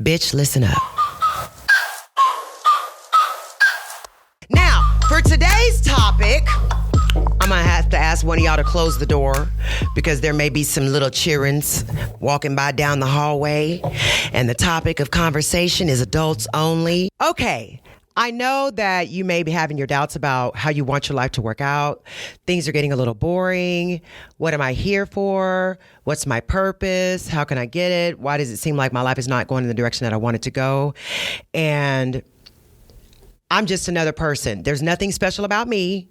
Bitch, listen up. Now, for today's topic, I'm gonna have to ask one of y'all to close the door because there may be some little cheerings walking by down the hallway. And the topic of conversation is adults only. Okay. I know that you may be having your doubts about how you want your life to work out. Things are getting a little boring. What am I here for? What's my purpose? How can I get it? Why does it seem like my life is not going in the direction that I want it to go? And I'm just another person. There's nothing special about me.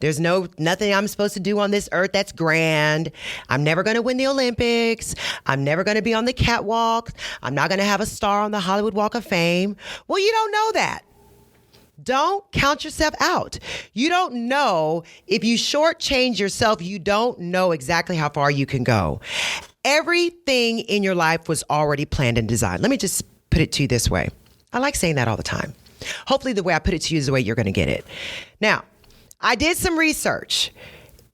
There's nothing I'm supposed to do on this earth that's grand. I'm never going to win the Olympics. I'm never going to be on the catwalk. I'm not going to have a star on the Hollywood Walk of Fame. Well, you don't know that. Don't count yourself out. You don't know if you shortchange yourself, you don't know exactly how far you can go. Everything in your life was already planned and designed. Let me just put it to you this way. I like saying that all the time. Hopefully the way I put it to you is the way you're going to get it. Now, I did some research.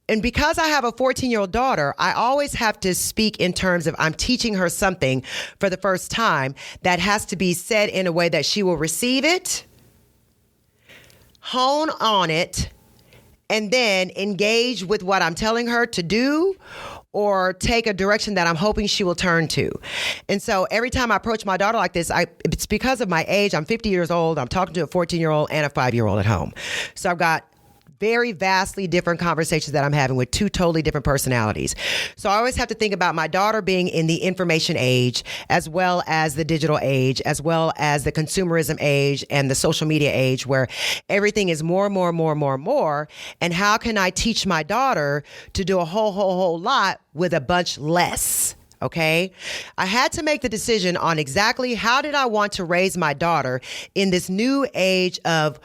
And because I have a 14-year-old daughter, I always have to speak in terms of I'm teaching her something for the first time that has to be said in a way that she will receive it, hone on it, and then engage with what I'm telling her to do or take a direction that I'm hoping she will turn to. And so every time I approach my daughter like this, it's because of my age. I'm 50 years old. I'm talking to a 14-year-old and a 5-year-old at home. So I've got very vastly different conversations that I'm having with two totally different personalities. So I always have to think about my daughter being in the information age, as well as the digital age, as well as the consumerism age and the social media age, where everything is more. And how can I teach my daughter to do a whole lot with a bunch less? Okay. I had to make the decision on exactly how did I want to raise my daughter in this new age of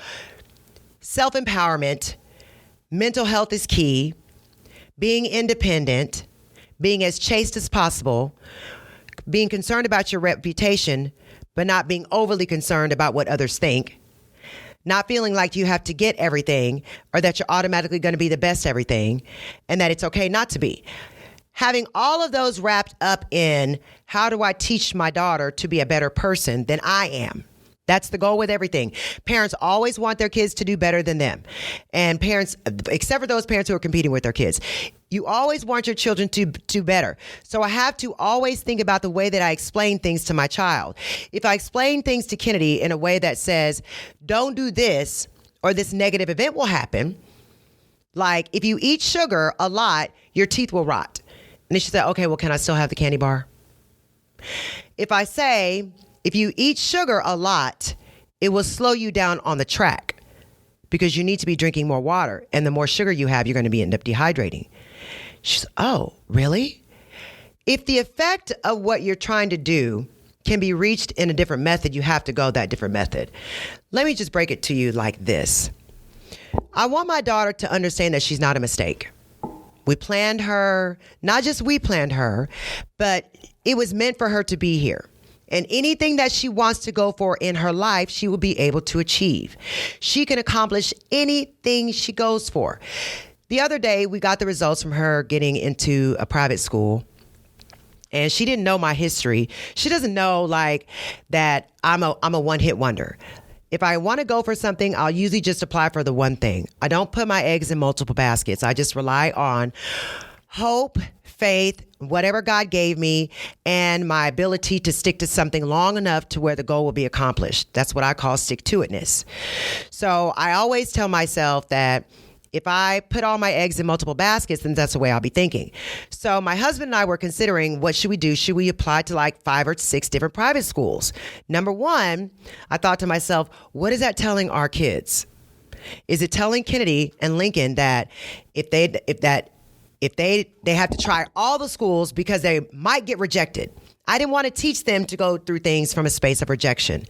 self-empowerment. Mental health is key, being independent, being as chaste as possible, being concerned about your reputation, but not being overly concerned about what others think, not feeling like you have to get everything or that you're automatically going to be the best everything and that it's okay not to be. Having all of those wrapped up in how do I teach my daughter to be a better person than I am? That's the goal with everything. Parents always want their kids to do better than them. And parents, except for those parents who are competing with their kids, you always want your children to do better. So I have to always think about the way that I explain things to my child. If I explain things to Kennedy in a way that says, don't do this, or this negative event will happen, like if you eat sugar a lot, your teeth will rot. And then she said, okay, well, can I still have the candy bar? If I say, if you eat sugar a lot, it will slow you down on the track because you need to be drinking more water. And the more sugar you have, you're going to be end up dehydrating. She's, oh, really? If the effect of what you're trying to do can be reached in a different method, you have to go that different method. Let me just break it to you like this. I want my daughter to understand that she's not a mistake. We planned her, not just we planned her, but it was meant for her to be here. And anything that she wants to go for in her life, she will be able to achieve. She can accomplish anything she goes for. The other day, we got the results from her getting into a private school. And she didn't know my history. She doesn't know like that I'm a one-hit wonder. If I want to go for something, I'll usually just apply for the one thing. I don't put my eggs in multiple baskets. I just rely on hope, faith, whatever God gave me, and my ability to stick to something long enough to where the goal will be accomplished. That's what I call stick-to-itness. So I always tell myself that if I put all my eggs in multiple baskets, then that's the way I'll be thinking. So my husband and I were considering, what should we do? Should we apply to like 5 or 6 different private schools? Number one, I thought to myself, what is that telling our kids? Is it telling Kennedy and Lincoln that if they have to try all the schools because they might get rejected? I didn't want to teach them to go through things from a space of rejection.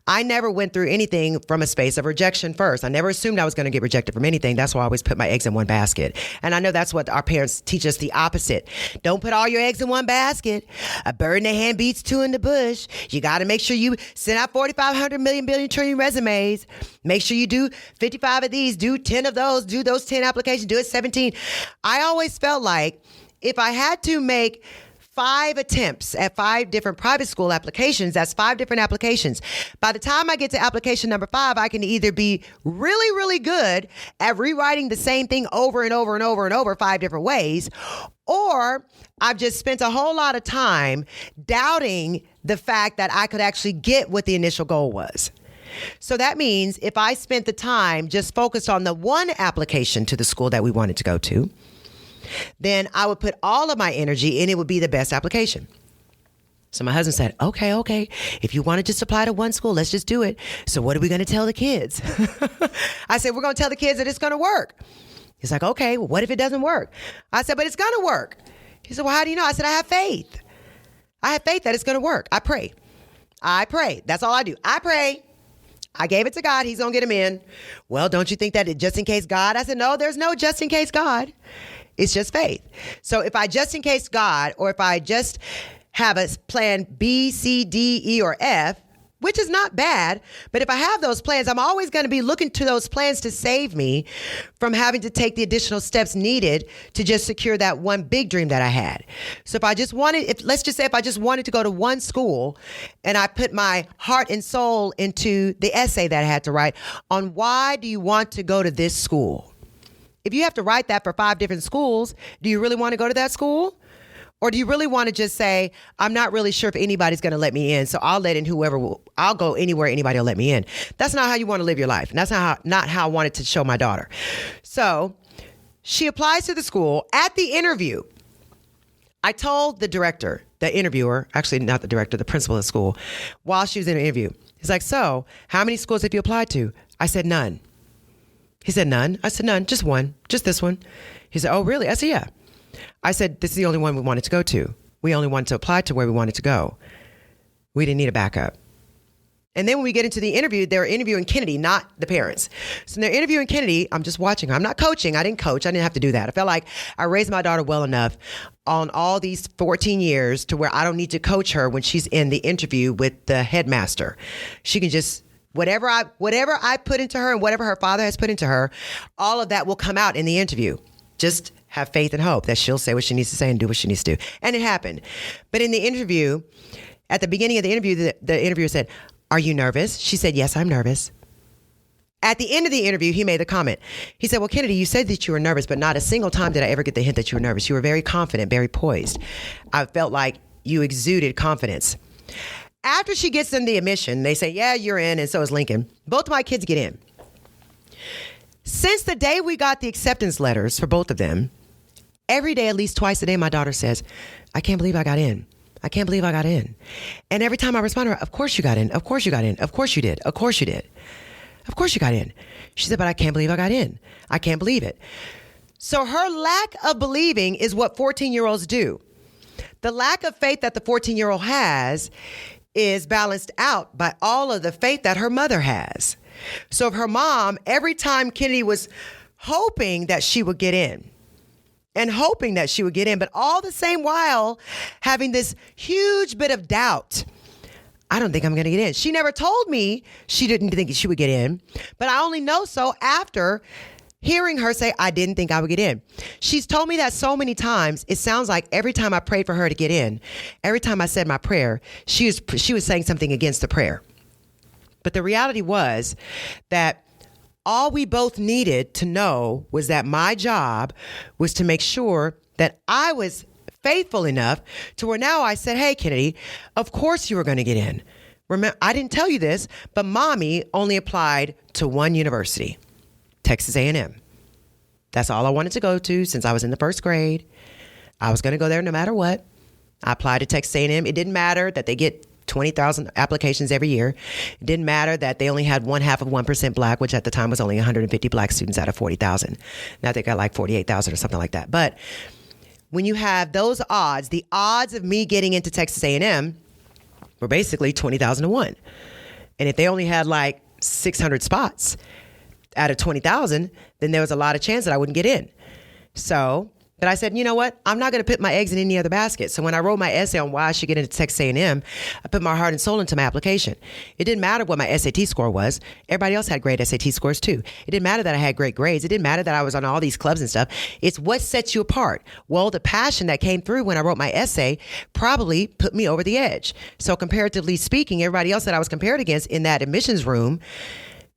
I never went through anything from a space of rejection first. I never assumed I was going to get rejected from anything. That's why I always put my eggs in one basket. And I know that's what our parents teach us, the opposite. Don't put all your eggs in one basket. A bird in the hand beats 2 in the bush. You got to make sure you send out 4,500 million billion trillion resumes. Make sure you do 55 of these, do 10 of those, do those 10 applications, do it 17. I always felt like if I had to make 5 attempts at 5 different private school applications. That's 5 different applications. By the time I get to application number 5, I can either be really, really good at rewriting the same thing over and over and over and over 5 different ways, or I've just spent a whole lot of time doubting the fact that I could actually get what the initial goal was. So that means if I spent the time just focused on the one application to the school that we wanted to go to, then I would put all of my energy and it would be the best application. So my husband said, okay. If you want to just apply to one school, let's just do it. So what are we going to tell the kids? I said, we're going to tell the kids that it's going to work. He's like, okay, well, what if it doesn't work? I said, but it's going to work. He said, well, how do you know? I said, I have faith. I have faith that it's going to work. I pray. That's all I do. I pray. I gave it to God. He's going to get him in. Well, don't you think that just in case God? I said, no, there's no just in case God. It's just faith. So if I just in case God, or if I just have a plan B, C, D, E, or F, which is not bad, but if I have those plans, I'm always going to be looking to those plans to save me from having to take the additional steps needed to just secure that one big dream that I had. So if I just wanted, let's just say if I just wanted to go to one school and I put my heart and soul into the essay that I had to write on why do you want to go to this school? If you have to write that for 5 different schools, do you really want to go to that school? Or do you really want to just say, I'm not really sure if anybody's going to let me in, so I'll let in I'll go anywhere anybody will let me in. That's not how you want to live your life. And that's not how I wanted to show my daughter. So she applies to the school. At the interview, I told the director, the interviewer, actually not the director, the principal of the school, while she was in the interview. He's like, so how many schools have you applied to? I said, none. He said, none? I said, none, just one, just this one. He said, oh, really? I said, yeah. I said, this is the only one we wanted to go to. We only wanted to apply to where we wanted to go. We didn't need a backup. And then when we get into the interview, they're interviewing Kennedy, not the parents. So they're interviewing Kennedy. I'm just watching her. I'm not coaching. I didn't coach. I didn't have to do that. I felt like I raised my daughter well enough on all these 14 years to where I don't need to coach her when she's in the interview with the headmaster. She can just, whatever I put into her and whatever her father has put into her, all of that will come out in the interview. Just have faith and hope that she'll say what she needs to say and do what she needs to do. And it happened. But in the interview, at the beginning of the interview, the interviewer said, are you nervous? She said, yes, I'm nervous. At the end of the interview, he made the comment. He said, well, Kennedy, you said that you were nervous, but not a single time did I ever get the hint that you were nervous. You were very confident, very poised. I felt like you exuded confidence. After she gets in the admission, they say, yeah, you're in, and so is Lincoln. Both of my kids get in. Since the day we got the acceptance letters for both of them, every day, at least twice a day, my daughter says, I can't believe I got in. I can't believe I got in. And every time I respond to her, of course you got in. Of course you got in. Of course you did. Of course you did. Of course you got in. She said, but I can't believe I got in. I can't believe it. So her lack of believing is what 14-year-olds do. The lack of faith that the 14-year-old has is balanced out by all of the faith that her mother has. So if her mom, every time Kennedy was hoping that she would get in, and hoping that she would get in, but all the same while having this huge bit of doubt. I don't think I'm going to get in. She never told me she didn't think she would get in, but I only know so after hearing her say, I didn't think I would get in. She's told me that so many times. It sounds like every time I prayed for her to get in, every time I said my prayer, she was saying something against the prayer. But the reality was that all we both needed to know was that my job was to make sure that I was faithful enough to where now I said, hey, Kennedy, of course you were going to get in. Remember, I didn't tell you this, but mommy only applied to one university, Texas A&M. That's all I wanted to go to since I was in the first grade. I was going to go there no matter what. I applied to Texas A&M. It didn't matter that they get 20,000 applications every year. It didn't matter that they only had 1/2% black, which at the time was only 150 black students out of 40,000. Now they got like 48,000 or something like that. But when you have those odds, the odds of me getting into Texas A&M were basically 20,000 to 1. And if they only had like 600 spots out of 20,000, then there was a lot of chance that I wouldn't get in. So That I said, you know what? I'm not going to put my eggs in any other basket. So when I wrote my essay on why I should get into Texas A&M, I put my heart and soul into my application. It didn't matter what my SAT score was. Everybody else had great SAT scores too. It didn't matter that I had great grades. It didn't matter that I was on all these clubs and stuff. It's what sets you apart. Well, the passion that came through when I wrote my essay probably put me over the edge. So comparatively speaking, everybody else that I was compared against in that admissions room,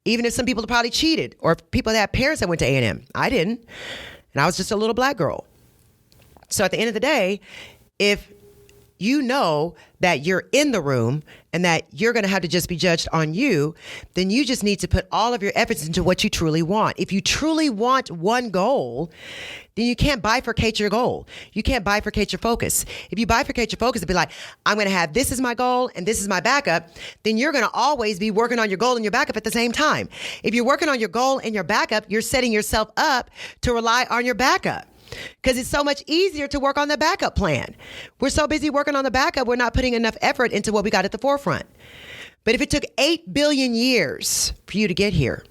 even if some people probably cheated or people that had parents that went to A&M, I didn't. And I was just a little black girl. So at the end of the day, if you know that you're in the room and that you're going to have to just be judged on you, then you just need to put all of your efforts into what you truly want. If you truly want one goal, then you can't bifurcate your goal. You can't bifurcate your focus. If you bifurcate your focus and be like, I'm going to have this is my goal and this is my backup, then you're going to always be working on your goal and your backup at the same time. If you're working on your goal and your backup, you're setting yourself up to rely on your backup. Because it's so much easier to work on the backup plan. We're so busy working on the backup, we're not putting enough effort into what we got at the forefront. But if it took 8 billion years for you to get here,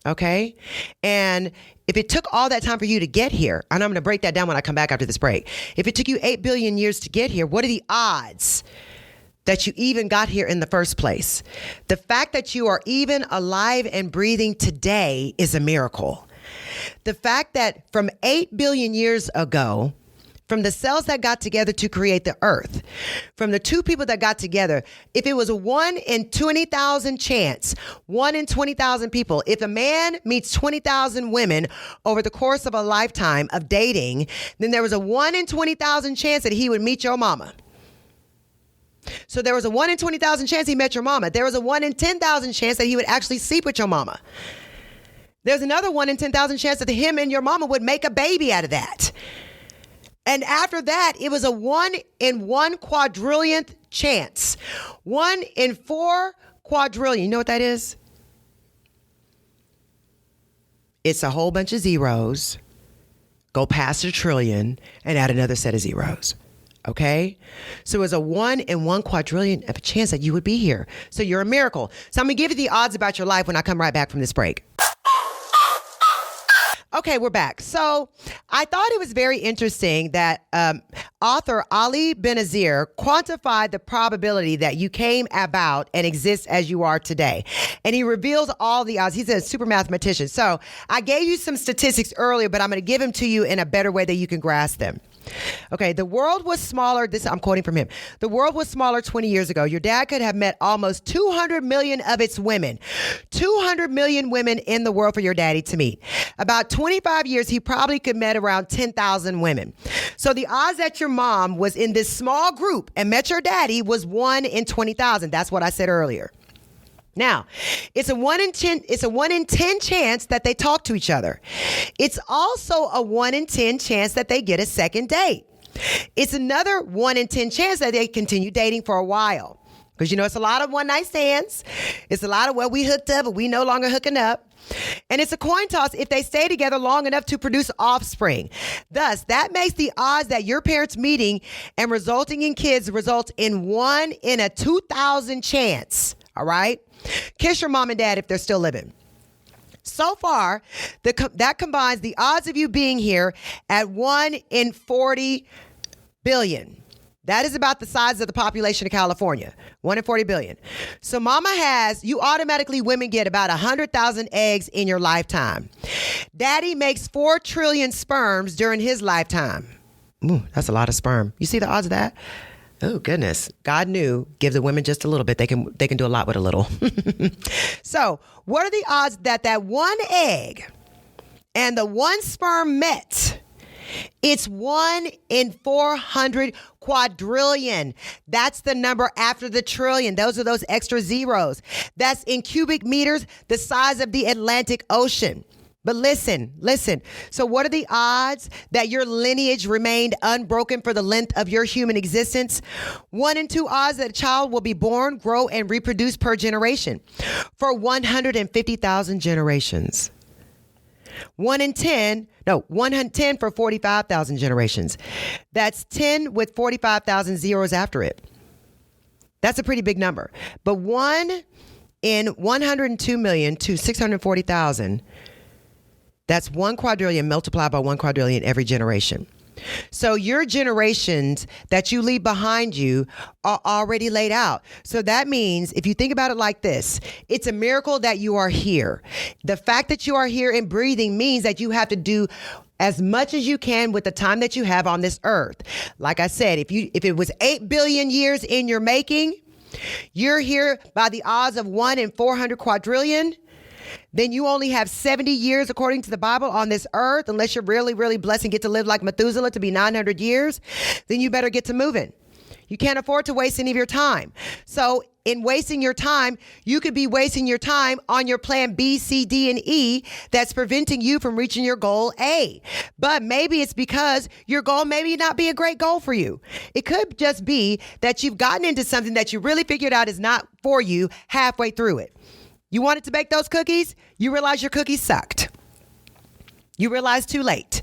okay? And if it took all that time for you to get here, and I'm going to break that down when I come back after this break. If it took you 8 billion years to get here, what are the odds that you even got here in the first place? The fact that you are even alive and breathing today is a miracle. The fact that from 8 billion years ago, from the cells that got together to create the earth, from the two people that got together, if it was a 1 in 20,000 chance, 1 in 20,000 people, if a man meets 20,000 women over the course of a lifetime of dating, then there was a 1 in 20,000 chance that he would meet your mama. So there was a 1 in 20,000 chance he met your mama. There was a 1 in 10,000 chance that he would actually sleep with your mama. There's another 1 in 10,000 chance that him and your mama would make a baby out of that. And after that, it was a 1 in 1 quadrillionth chance. 1 in 4 quadrillion. You know what that is? It's a whole bunch of zeros. Go past a trillion and add another set of zeros. Okay? So it was a 1 in 1 quadrillion of a chance that you would be here. So you're a miracle. So I'm going to give you the odds about your life when I come right back from this break. Okay, we're back. So I thought it was very interesting that author Ali Benazir quantified the probability that you came about and exist as you are today. And he reveals all the odds. He's a super mathematician. So I gave you some statistics earlier, but I'm going to give them to you in a better way that you can grasp them. Okay, the world was smaller. This I'm quoting from him. The world was smaller 20 years ago. Your dad could have met almost 200 million of its women. 200 million women in the world for your daddy to meet. About 25 years, he probably could met around 10,000 women. So the odds that your mom was in this small group and met your daddy was 1 in 20,000. That's what I said earlier. Now, it's a 1 in 10 chance that they talk to each other. It's also a 1 in 10 chance that they get a second date. It's another 1 in 10 chance that they continue dating for a while. Because, it's a lot of one night stands. It's a lot of, well, we hooked up, but we no longer hooking up. And it's a coin toss if they stay together long enough to produce offspring. Thus, that makes the odds that your parents meeting and resulting in kids results in 1 in a 2,000 chance. All right? Kiss your mom and dad if they're still living. So far, that combines the odds of you being here at 1 in 40 billion. That is about the size of the population of California, 1 in 40 billion. So you automatically women get about 100,000 eggs in your lifetime. Daddy makes 4 trillion sperms during his lifetime. Ooh, that's a lot of sperm. You see the odds of that? Oh, goodness. God knew, give the women just a little bit. They can do a lot with a little. So what are the odds that one egg and the one sperm met? It's 1 in 400 quadrillion. That's the number after the trillion. Those are those extra zeros. That's in cubic meters, the size of the Atlantic Ocean. But listen. So what are the odds that your lineage remained unbroken for the length of your human existence? 1 in 2 odds that a child will be born, grow, and reproduce per generation for 150,000 generations. 1 in 10 for 45,000 generations. That's 10 with 45,000 zeros after it. That's a pretty big number. But 1 in 102 million to 640,000 That's 1 quadrillion multiplied by 1 quadrillion every generation. So your generations that you leave behind you are already laid out. So that means if you think about it like this, it's a miracle that you are here. The fact that you are here and breathing means that you have to do as much as you can with the time that you have on this earth. Like I said, if it was 8 billion years in your making, you're here by the odds of 1 in 400 quadrillion. Then you only have 70 years, according to the Bible, on this earth, unless you're really, really blessed and get to live like Methuselah to be 900 years, then you better get to moving. You can't afford to waste any of your time. So in wasting your time, you could be wasting your time on your plan B, C, D, and E that's preventing you from reaching your goal A. But maybe it's because your goal maybe not be a great goal for you. It could just be that you've gotten into something that you really figured out is not for you halfway through it. You wanted to bake those cookies, you realize your cookies sucked. You realized too late.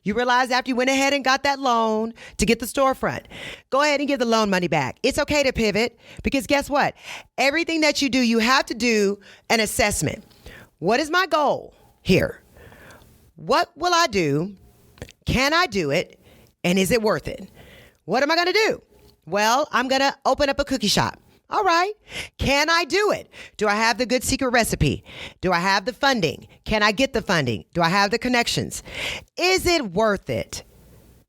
You realized after you went ahead and got that loan to get the storefront. Go ahead and give the loan money back. It's okay to pivot because guess what? Everything that you do, you have to do an assessment. What is my goal here? What will I do? Can I do it? And is it worth it? What am I going to do? Well, I'm going to open up a cookie shop. All right. Can I do it? Do I have the good secret recipe? Do I have the funding? Can I get the funding? Do I have the connections? Is it worth it?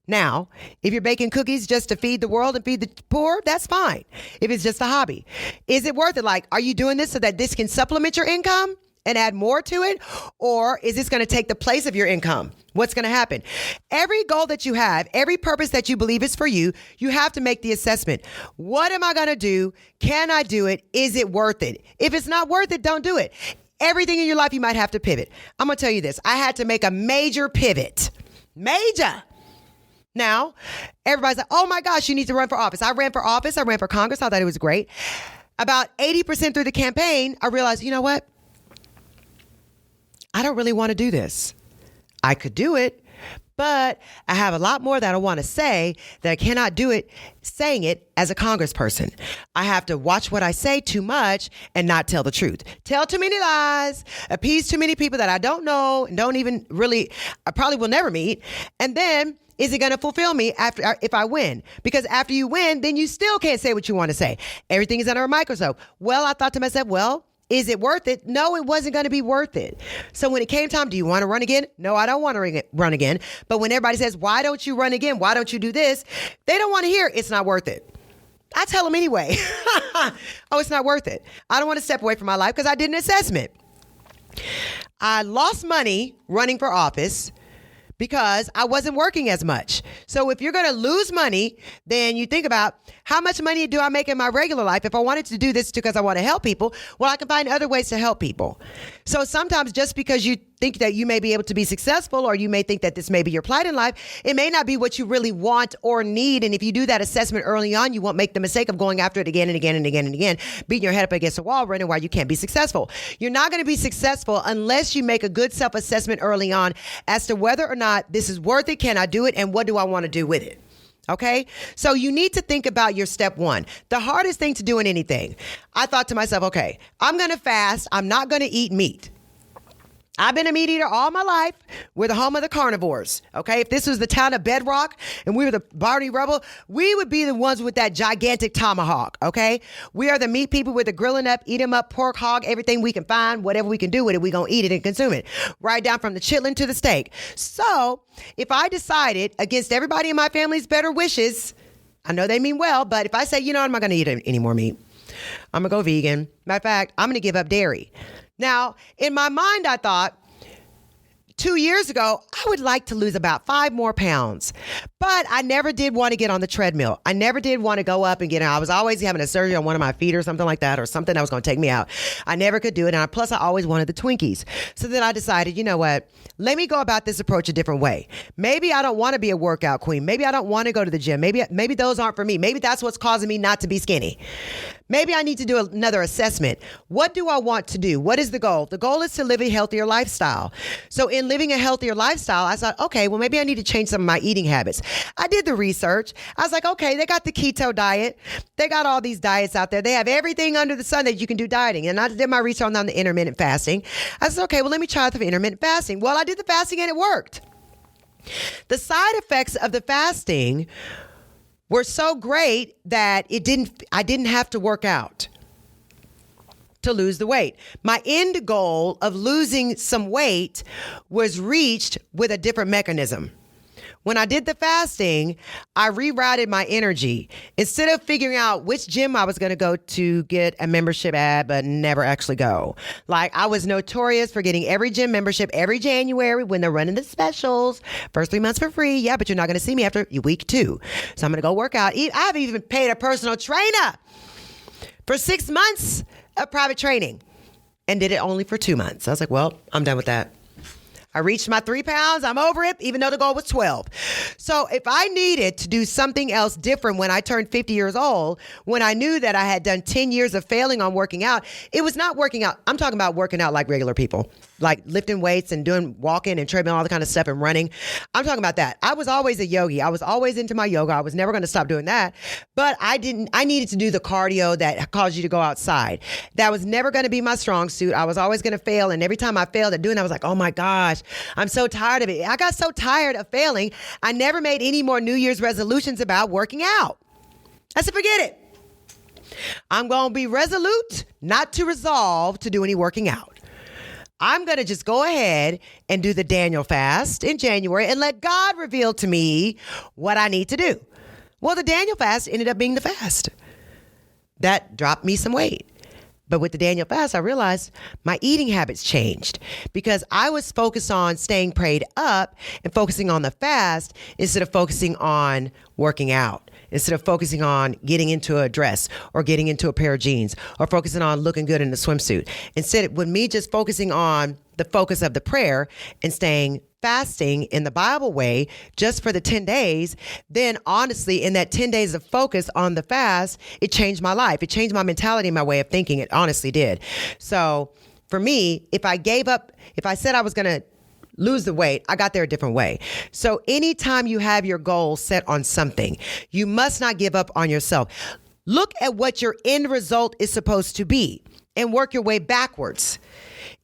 Now, if you're baking cookies just to feed the world and feed the poor, that's fine. If it's just a hobby, is it worth it? Like, are you doing this so that this can supplement your income and add more to it? Or is this going to take the place of your income? What's going to happen? Every goal that you have, every purpose that you believe is for you, you have to make the assessment. What am I going to do? Can I do it? Is it worth it? If it's not worth it, don't do it. Everything in your life, you might have to pivot. I'm going to tell you this. I had to make a major pivot. Major. Now, everybody's like, oh my gosh, you need to run for office. I ran for office. I ran for Congress. I thought it was great. About 80% through the campaign, I realized, you know what? I don't really want to do this. I could do it, but I have a lot more that I want to say that I cannot do it saying it as a congressperson. I have to watch what I say too much and not tell the truth. Tell too many lies, appease too many people that I don't know and don't even really, I probably will never meet. And then is it going to fulfill me if I win? Because after you win, then you still can't say what you want to say. Everything is under a microscope. Well, I thought to myself, well, is it worth it? No, it wasn't going to be worth it. So when it came time, do you want to run again? No, I don't want to run again. But when everybody says, why don't you run again? Why don't you do this? They don't want to hear it's not worth it. I tell them anyway. Oh, it's not worth it. I don't want to step away from my life because I did an assessment. I lost money running for office because I wasn't working as much. So if you're going to lose money, then you think about how much money do I make in my regular life? If I wanted to do this because I want to help people, well, I can find other ways to help people. So sometimes just because you think that you may be able to be successful or you may think that this may be your plight in life, it may not be what you really want or need. And if you do that assessment early on, you won't make the mistake of going after it again and again and again and again, beating your head up against the wall, running while you can't be successful. You're not going to be successful unless you make a good self-assessment early on as to whether or not this is worth it, can I do it, and what do I want to do with it? Okay, so you need to think about your step one. The hardest thing to do in anything. I thought to myself, okay, I'm going to fast. I'm not going to eat meat. I've been a meat eater all my life. We're the home of the carnivores. Okay, if this was the town of Bedrock and we were the Barney Rubble, we would be the ones with that gigantic tomahawk. Okay, we are the meat people with the grilling up, eat 'em up, pork, hog, everything we can find, whatever we can do with it, we gonna eat it and consume it. Right down from the chitlin to the steak. So if I decided against everybody in my family's better wishes, I know they mean well, but if I say, you know, I'm not gonna eat any more meat, I'm gonna go vegan. Matter of fact, I'm gonna give up dairy. Now, in my mind, I thought 2 years ago, I would like to lose about 5 more pounds, but I never did want to get on the treadmill. I never did want to go up and I was always having a surgery on one of my feet or something like that, or something that was going to take me out. I never could do it. And plus I always wanted the Twinkies. So then I decided, you know what, let me go about this approach a different way. Maybe I don't want to be a workout queen. Maybe I don't want to go to the gym. Maybe those aren't for me. Maybe that's what's causing me not to be skinny. Maybe I need to do another assessment. What do I want to do? What is the goal? The goal is to live a healthier lifestyle. So in living a healthier lifestyle, I thought, okay, well, maybe I need to change some of my eating habits. I did the research. I was like, okay, they got the keto diet. They got all these diets out there. They have everything under the sun that you can do dieting. And I did my research on the intermittent fasting. I said, okay, well, let me try the intermittent fasting. Well, I did the fasting and it worked. The side effects of the fasting were so great that I didn't have to work out to lose the weight. My end goal of losing some weight was reached with a different mechanism. When I did the fasting, I rerouted my energy. Instead of figuring out which gym I was going to go to get a membership at, but never actually go. Like, I was notorious for getting every gym membership every January when they're running the specials. First 3 months for free. Yeah, but you're not going to see me after week 2. So I'm going to go work out. I've even paid a personal trainer for 6 months of private training and did it only for 2 months. I was like, well, I'm done with that. I reached my 3 pounds. I'm over it, even though the goal was 12. So if I needed to do something else different when I turned 50 years old, when I knew that I had done 10 years of failing on working out, it was not working out. I'm talking about working out like regular people, like lifting weights and doing walking and treadmill, all the kind of stuff and running. I'm talking about that. I was always a yogi. I was always into my yoga. I was never going to stop doing that. But I needed to do the cardio that caused you to go outside. That was never going to be my strong suit. I was always going to fail. And every time I failed at doing that, I was like, oh my gosh, I'm so tired of it. I got so tired of failing. I never made any more New Year's resolutions about working out. I said, forget it. I'm going to be resolute not to resolve to do any working out. I'm going to just go ahead and do the Daniel fast in January and let God reveal to me what I need to do. Well, the Daniel fast ended up being the fast. That dropped me some weight. But with the Daniel fast, I realized my eating habits changed because I was focused on staying prayed up and focusing on the fast instead of focusing on working out, instead of focusing on getting into a dress or getting into a pair of jeans or focusing on looking good in a swimsuit. Instead, with me just focusing on the focus of the prayer and staying fasting in the Bible way just for the 10 days, then honestly, in that 10 days of focus on the fast, it changed my life. It changed my mentality and my way of thinking. It honestly did. So for me, if I said I was going to lose the weight, I got there a different way. So anytime you have your goal set on something, you must not give up on yourself. Look at what your end result is supposed to be and work your way backwards.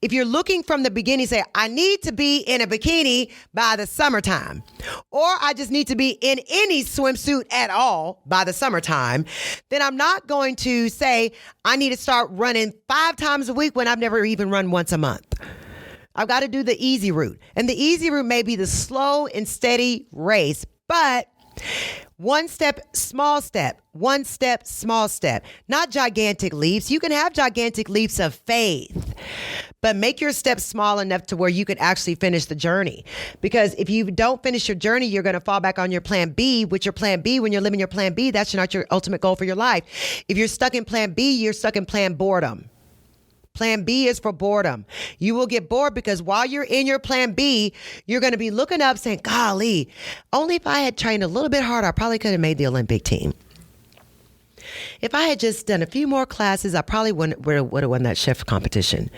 If you're looking from the beginning, say, I need to be in a bikini by the summertime, or I just need to be in any swimsuit at all by the summertime, then I'm not going to say I need to start running 5 times a week when I've never even run once a month. I've got to do the easy route. And the easy route may be the slow and steady race, but one step, small step, one step, small step, not gigantic leaps. You can have gigantic leaps of faith, but make your steps small enough to where you could actually finish the journey. Because if you don't finish your journey, you're going to fall back on your plan B, which your plan B, when you're living your plan B, that's not your ultimate goal for your life. If you're stuck in plan B, you're stuck in plan boredom. Plan B is for boredom. You will get bored because while you're in your plan B, you're going to be looking up saying, golly, only if I had trained a little bit harder, I probably could have made the Olympic team. If I had just done a few more classes, I probably would have won that chef competition.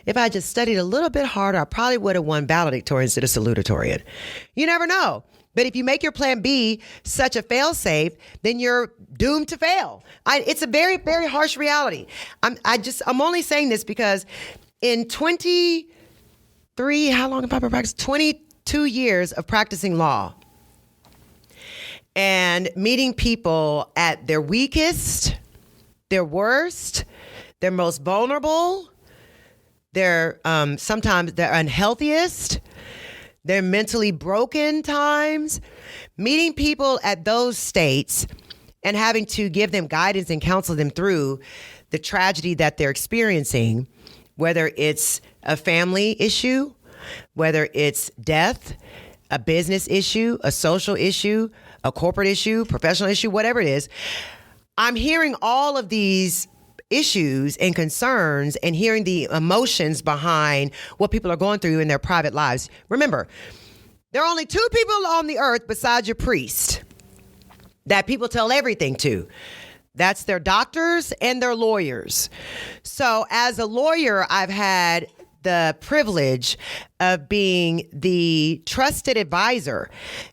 If I had just studied a little bit harder, I probably would have won valedictorian instead of salutatorian. You never know. But if you make your plan B such a fail-safe, then you're doomed to fail. It's a very, very harsh reality. I'm only saying this because in 23, how long have I been practicing? 22 years of practicing law and meeting people at their weakest, their worst, their most vulnerable, their sometimes their unhealthiest, their mentally broken times, meeting people at those states and having to give them guidance and counsel them through the tragedy that they're experiencing, whether it's a family issue, whether it's death, a business issue, a social issue, a corporate issue, professional issue, whatever it is. I'm hearing all of these issues and concerns and hearing the emotions behind what people are going through in their private lives. Remember, there are only 2 people on the earth besides your priest that people tell everything to. That's their doctors and their lawyers. So as a lawyer, I've had the privilege of being the trusted advisor.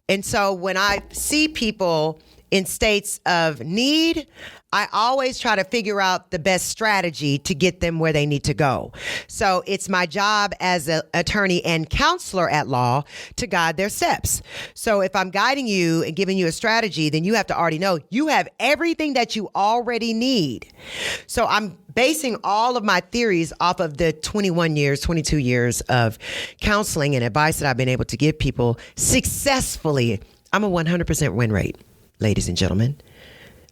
And so when I see people in states of need, I always try to figure out the best strategy to get them where they need to go. So it's my job as an attorney and counselor at law to guide their steps. So if I'm guiding you and giving you a strategy, then you have to already know you have everything that you already need. So I'm basing all of my theories off of the 22 years of counseling and advice that I've been able to give people successfully. I'm a 100% win rate, ladies and gentlemen.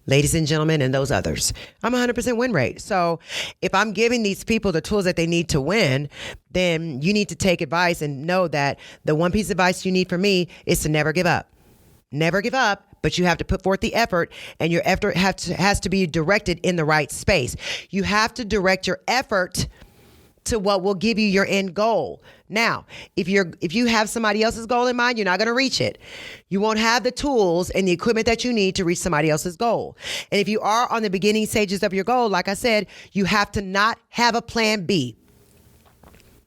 Ladies and gentlemen, and those others. I'm 100% win rate. So if I'm giving these people the tools that they need to win, then you need to take advice and know that the one piece of advice you need from me is to never give up. Never give up, but you have to put forth the effort, and your effort has to be directed in the right space. You have to direct your effort to what will give you your end goal. Now, if you have somebody else's goal in mind, you're not going to reach it. You won't have the tools and the equipment that you need to reach somebody else's goal. And if you are on the beginning stages of your goal, like I said, you have to not have a plan B.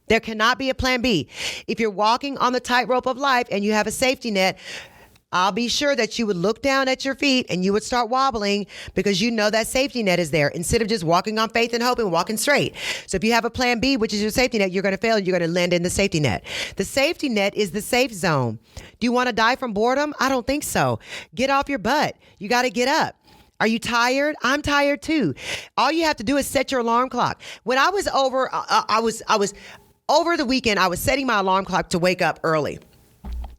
There cannot be a plan B. If you're walking on the tightrope of life and you have a safety net, I'll be sure that you would look down at your feet and you would start wobbling because you know that safety net is there instead of just walking on faith and hope and walking straight. So if you have a plan B, which is your safety net, you're going to fail. You're going to land in the safety net. The safety net is the safe zone. Do you want to die from boredom? I don't think so. Get off your butt. You got to get up. Are you tired? I'm tired too. All you have to do is set your alarm clock. When I was over, I was over the weekend, I was setting my alarm clock to wake up early.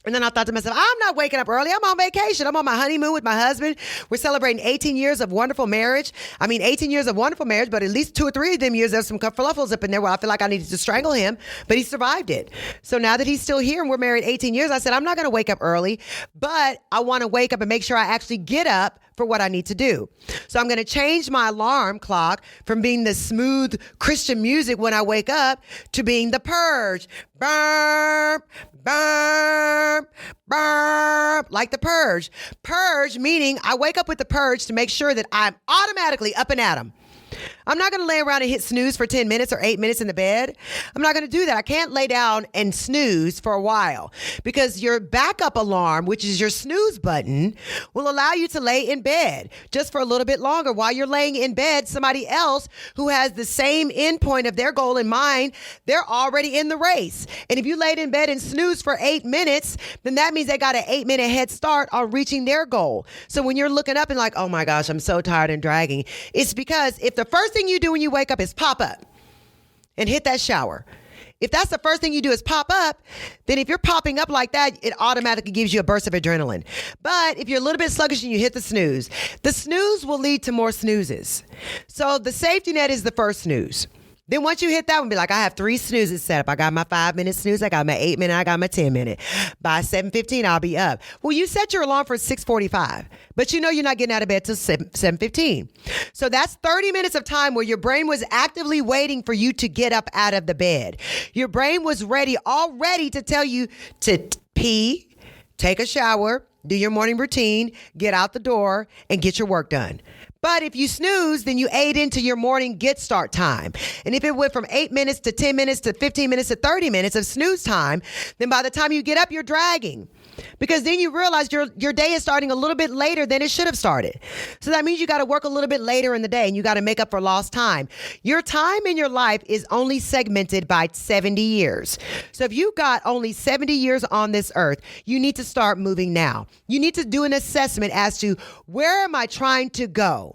And then I thought to myself, I'm not waking up early. I'm on vacation. I'm on my honeymoon with my husband. We're celebrating 18 years of wonderful marriage. 18 years of wonderful marriage, but at least 2 or 3 of them years, there's some kerfuffles up in there where I feel like I needed to strangle him, but he survived it. So now that he's still here and we're married 18 years, I said, I'm not going to wake up early, but I want to wake up and make sure I actually get up for what I need to do. So I'm going to change my alarm clock from being the smooth Christian music when I wake up to being the purge. Burp, burp, burp, like the purge. Purge meaning I wake up with the purge to make sure that I'm automatically up and at 'em. I'm not going to lay around and hit snooze for 10 minutes or 8 minutes in the bed. I'm not going to do that. I can't lay down and snooze for a while because your backup alarm, which is your snooze button, will allow you to lay in bed just for a little bit longer. While you're laying in bed, somebody else who has the same endpoint of their goal in mind, they're already in the race. And if you laid in bed and snooze for 8 minutes, then that means they got an 8-minute head start on reaching their goal. So when you're looking up and like, oh my gosh, I'm so tired and dragging, it's because if the first thing you do when you wake up is pop up and hit that shower. If that's the first thing you do is pop up, then if you're popping up like that, it automatically gives you a burst of adrenaline. But if you're a little bit sluggish and you hit the snooze will lead to more snoozes. So the safety net is the first snooze. Then once you hit that one, be like, I have 3 snoozes set up. I got my 5-minute snooze. I got my 8-minute. I got my 10-minute. By 7:15, I'll be up. Well, you set your alarm for 6:45, but you know you're not getting out of bed till 7:15. So that's 30 minutes of time where your brain was actively waiting for you to get up out of the bed. Your brain was already to tell you to pee, take a shower, do your morning routine, get out the door, and get your work done. But if you snooze, then you ate into your morning get start time. And if it went from 8 minutes to 10 minutes to 15 minutes to 30 minutes of snooze time, then by the time you get up, you're dragging. Because then you realize your day is starting a little bit later than it should have started. So that means you got to work a little bit later in the day and you got to make up for lost time. Your time in your life is only segmented by 70 years. So if you got only 70 years on this earth, you need to start moving now. You need to do an assessment as to where am I trying to go?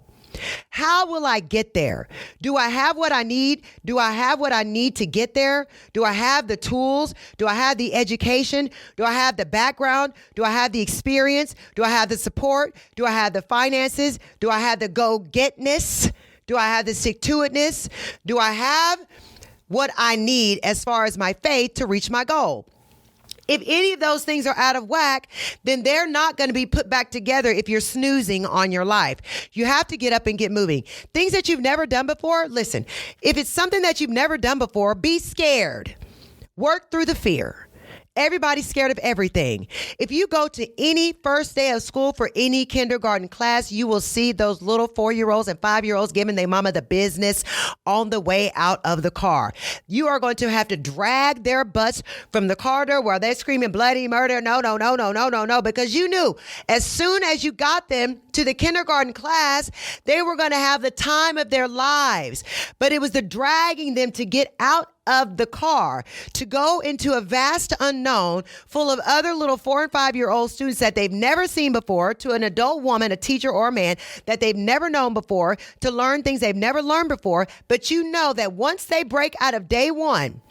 How will I get there? Do I have what I need? Do I have what I need to get there? Do I have the tools? Do I have the education? Do I have the background? Do I have the experience? Do I have the support? Do I have the finances? Do I have the go-getness? Do I have the stick-to-itness? Do I have what I need as far as my faith to reach my goal? If any of those things are out of whack, then they're not going to be put back together if you're snoozing on your life. You have to get up and get moving. Things that you've never done before, listen, if it's something that you've never done before, be scared. Work through the fear. Everybody's scared of everything. If you go to any first day of school for any kindergarten class, you will see those little 4-year-olds and 5-year-olds giving their mama the business on the way out of the car. You are going to have to drag their butts from the corridor where they're screaming bloody murder. No, no, no, no, no, no, no, because you knew as soon as you got them to the kindergarten class, they were going to have the time of their lives. But it was the dragging them to get out of the car to go into a vast unknown full of other little 4 and 5-year-old students that they've never seen before, to an adult woman, a teacher or a man that they've never known before, to learn things they've never learned before. But you know that once they break out of day one,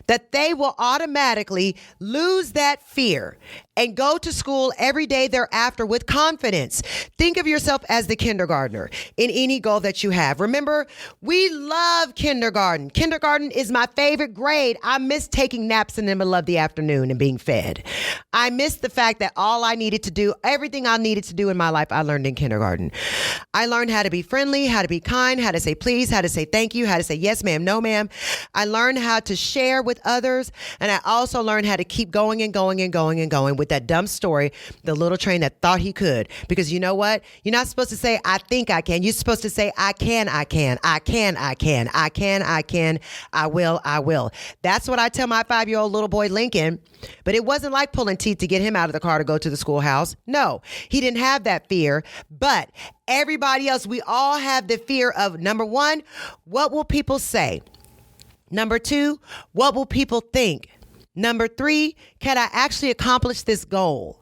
that they will automatically lose that fear and go to school every day thereafter with confidence. Think of yourself as the kindergartner in any goal that you have. Remember, we love kindergarten. Kindergarten is my favorite grade. I miss taking naps in the middle of the afternoon and being fed. I miss the fact that all I needed to do, everything I needed to do in my life, I learned in kindergarten. I learned how to be friendly, how to be kind, how to say please, how to say thank you, how to say yes, ma'am, no, ma'am. I learned how to share with others, and I also learned how to keep going and going and going and going with that dumb story, the little train that thought he could. Because you know what? You're not supposed to say, I think I can. You're supposed to say, I can, I can, I can, I can, I can, I can, I will, I will. That's what I tell my 5-year-old little boy, Lincoln. But it wasn't like pulling teeth to get him out of the car to go to the schoolhouse. No, he didn't have that fear. But everybody else, we all have the fear of, number one, what will people say? Number two, what will people think? Number three, can I actually accomplish this goal?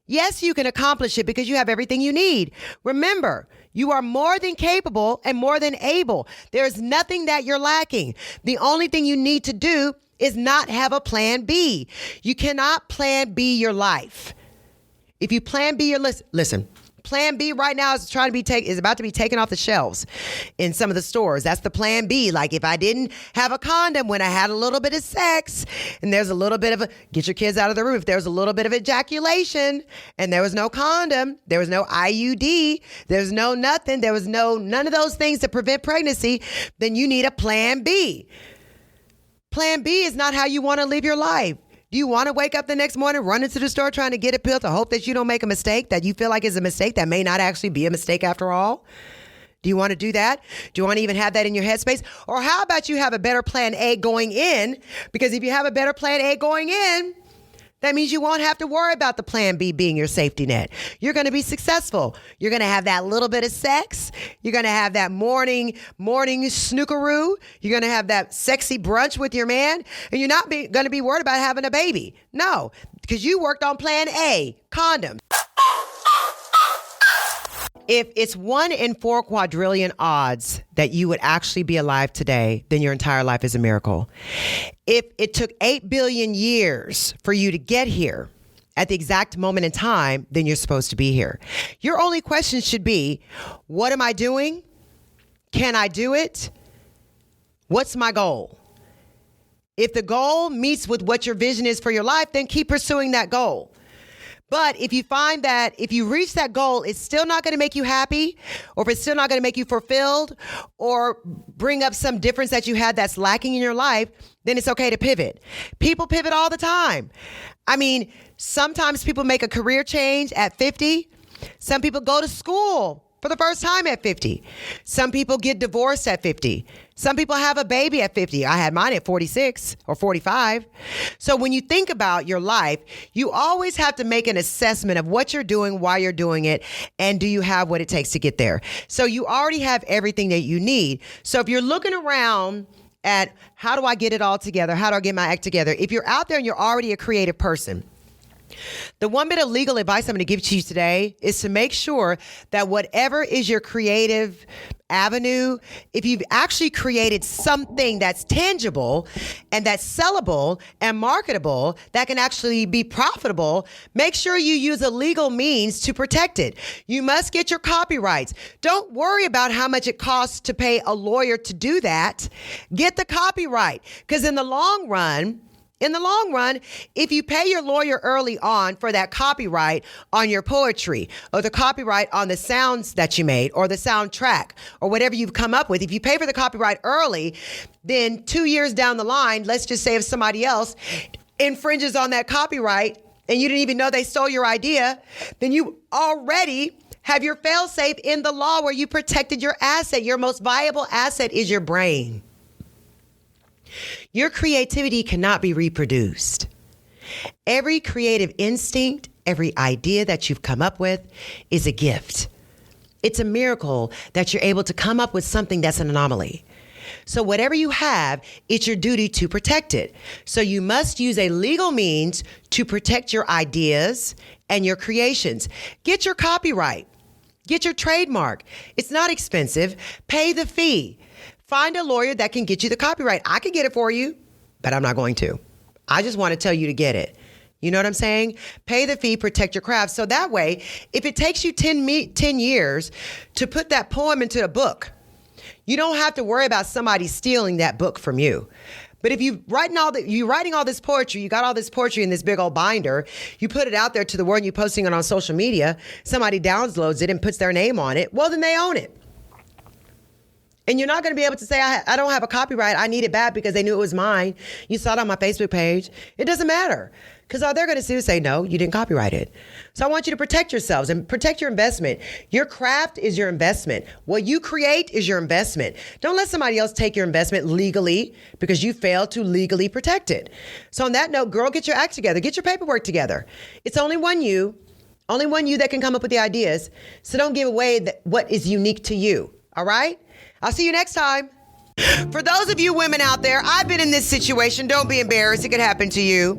Yes, you can accomplish it because you have everything you need. Remember, you are more than capable and more than able. There's nothing that you're lacking. The only thing you need to do is not have a plan B. You cannot plan B your life. If you plan B your listen. Plan B right now is about to be taken off the shelves in some of the stores. That's the plan B. Like if I didn't have a condom when I had a little bit of sex and there's a little bit of get your kids out of the room. If there's a little bit of ejaculation and there was no condom, there was no IUD, there's no nothing, there was none of those things to prevent pregnancy, then you need a plan B. Plan B is not how you want to live your life. Do you want to wake up the next morning, run into the store trying to get a pill to hope that you don't make a mistake, that you feel like is a mistake that may not actually be a mistake after all? Do you want to do that? Do you want to even have that in your headspace? Or how about you have a better plan A going in? Because if you have a better plan A going in, that means you won't have to worry about the plan B being your safety net. You're going to be successful. You're going to have that little bit of sex. You're going to have that morning snookeroo. You're going to have that sexy brunch with your man. And you're not going to be worried about having a baby. No, because you worked on plan A, condoms. If it's 1 in 4 quadrillion odds that you would actually be alive today, then your entire life is a miracle. If it took 8 billion years for you to get here at the exact moment in time, then you're supposed to be here. Your only question should be, what am I doing? Can I do it? What's my goal? If the goal meets with what your vision is for your life, then keep pursuing that goal. But if you find that if you reach that goal, it's still not going to make you happy, or if it's still not going to make you fulfilled or bring up some difference that you had that's lacking in your life, then it's okay to pivot. People pivot all the time. I mean, sometimes people make a career change at 50. Some people go to school for the first time at 50. Some people get divorced at 50. Some people have a baby at 50. I had mine at 46 or 45. So when you think about your life, you always have to make an assessment of what you're doing, why you're doing it, and do you have what it takes to get there? So you already have everything that you need. So if you're looking around at how do I get it all together? How do I get my act together? If you're out there and you're already a creative person, the one bit of legal advice I'm going to give to you today is to make sure that whatever is your creative avenue, if you've actually created something that's tangible and that's sellable and marketable, that can actually be profitable, make sure you use a legal means to protect it. You must get your copyrights. Don't worry about how much it costs to pay a lawyer to do that. Get the copyright, because in the long run, if you pay your lawyer early on for that copyright on your poetry or the copyright on the sounds that you made or the soundtrack or whatever you've come up with, if you pay for the copyright early, then 2 years down the line, let's just say if somebody else infringes on that copyright and you didn't even know they stole your idea, then you already have your fail-safe in the law where you protected your asset. Your most valuable asset is your brain. Your creativity cannot be reproduced. Every creative instinct, every idea that you've come up with is a gift. It's a miracle that you're able to come up with something that's an anomaly. So whatever you have, it's your duty to protect it. So you must use a legal means to protect your ideas and your creations. Get your copyright. Get your trademark. It's not expensive. Pay the fee. Find a lawyer that can get you the copyright. I can get it for you, but I'm not going to. I just want to tell you to get it. You know what I'm saying? Pay the fee, protect your craft. So that way, if it takes you 10 years to put that poem into a book, you don't have to worry about somebody stealing that book from you. But if you're writing all this poetry, you got all this poetry in this big old binder, you put it out there to the world and you're posting it on social media, somebody downloads it and puts their name on it, well, then they own it. And you're not going to be able to say, I don't have a copyright. I need it back because they knew it was mine. You saw it on my Facebook page. It doesn't matter. Because all they're going to do is say, no, you didn't copyright it. So I want you to protect yourselves and protect your investment. Your craft is your investment. What you create is your investment. Don't let somebody else take your investment legally because you failed to legally protect it. So on that note, girl, get your act together. Get your paperwork together. It's only one you that can come up with the ideas. So don't give away what is unique to you. All right? I'll see you next time. For those of you women out there, I've been in this situation. Don't be embarrassed. It could happen to you.